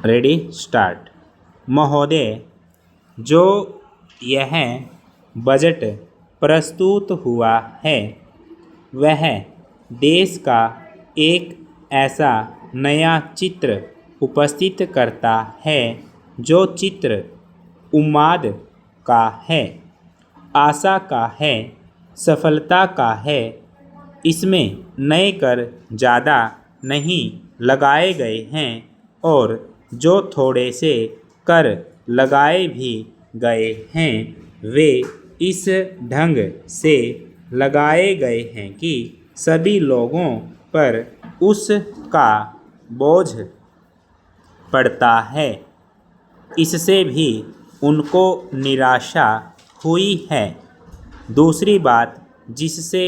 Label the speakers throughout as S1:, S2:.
S1: Ready start. महोदय, जो यह बजट प्रस्तुत हुआ है वह देश का एक ऐसा नया चित्र उपस्थित करता है जो चित्र उम्मीद का है, आशा का है, सफलता का है। इसमें नए कर ज़्यादा नहीं लगाए गए हैं और जो थोड़े से कर लगाए भी गए हैं वे इस ढंग से लगाए गए हैं कि सभी लोगों पर उसका बोझ पड़ता है। इससे भी उनको निराशा हुई है। दूसरी बात जिससे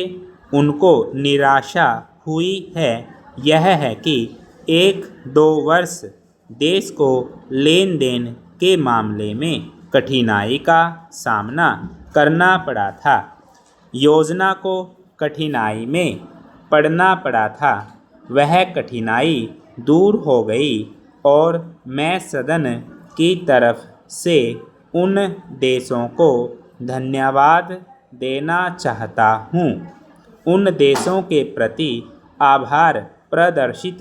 S1: उनको निराशा हुई है यह है कि 1-2 वर्ष देश को लेन देन के मामले में कठिनाई का सामना करना पड़ा था। योजना को कठिनाई में पड़ना पड़ा था, वह कठिनाई दूर हो गई और मैं सदन की तरफ से उन देशों को धन्यवाद देना चाहता हूँ, उन देशों के प्रति आभार प्रदर्शित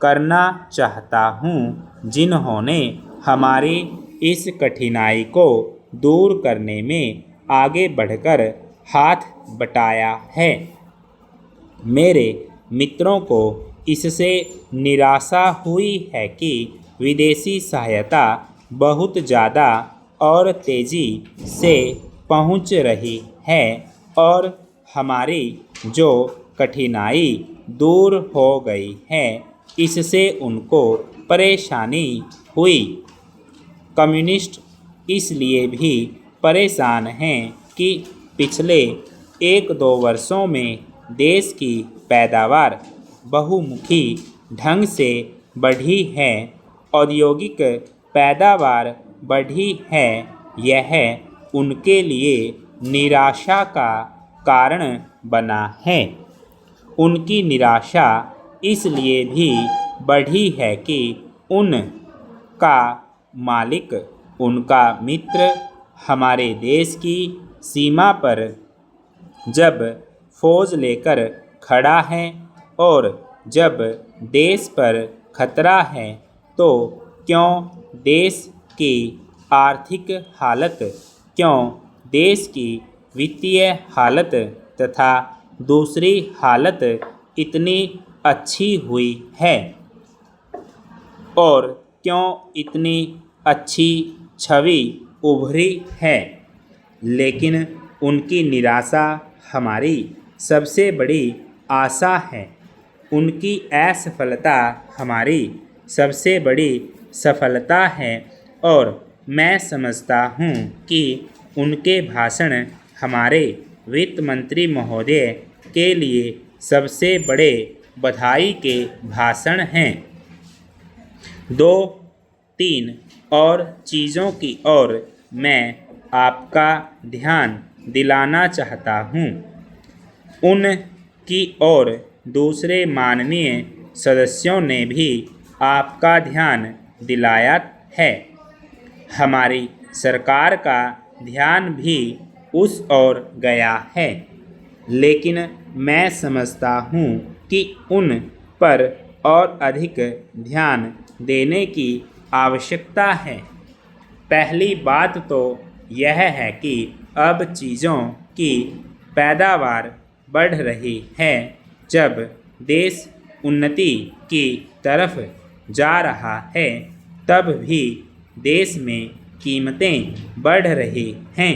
S1: करना चाहता हूँ जिन्होंने हमारी इस कठिनाई को दूर करने में आगे बढ़कर हाथ बटाया है। मेरे मित्रों को इससे निराशा हुई है कि विदेशी सहायता बहुत ज़्यादा और तेज़ी से पहुंच रही है और हमारी जो कठिनाई दूर हो गई है इससे उनको परेशानी हुई। कम्युनिस्ट इसलिए भी परेशान हैं कि पिछले 1-2 वर्षों में देश की पैदावार बहुमुखी ढंग से बढ़ी है, औद्योगिक पैदावार बढ़ी है। यह उनके लिए निराशा का कारण बना है। उनकी निराशा इसलिए भी बढ़ी है कि उनका मालिक, उनका मित्र हमारे देश की सीमा पर जब फौज लेकर खड़ा है और जब देश पर खतरा है तो क्यों देश की आर्थिक हालत, क्यों देश की वित्तीय हालत तथा दूसरी हालत इतनी अच्छी हुई है और क्यों इतनी अच्छी छवि उभरी है। लेकिन उनकी निराशा हमारी सबसे बड़ी आशा है, उनकी असफलता हमारी सबसे बड़ी सफलता है और मैं समझता हूँ कि उनके भाषण हमारे वित्त मंत्री महोदय के लिए सबसे बड़े बधाई के भाषण हैं। 2-3 और चीज़ों की ओर मैं आपका ध्यान दिलाना चाहता हूँ, उनकी ओर दूसरे माननीय सदस्यों ने भी आपका ध्यान दिलाया है। हमारी सरकार का ध्यान भी उस ओर गया है, लेकिन मैं समझता हूँ कि उन पर और अधिक ध्यान देने की आवश्यकता है। पहली बात तो यह है कि अब चीज़ों की पैदावार बढ़ रही है। जब देश उन्नति की तरफ जा रहा है तब भी देश में कीमतें बढ़ रही हैं।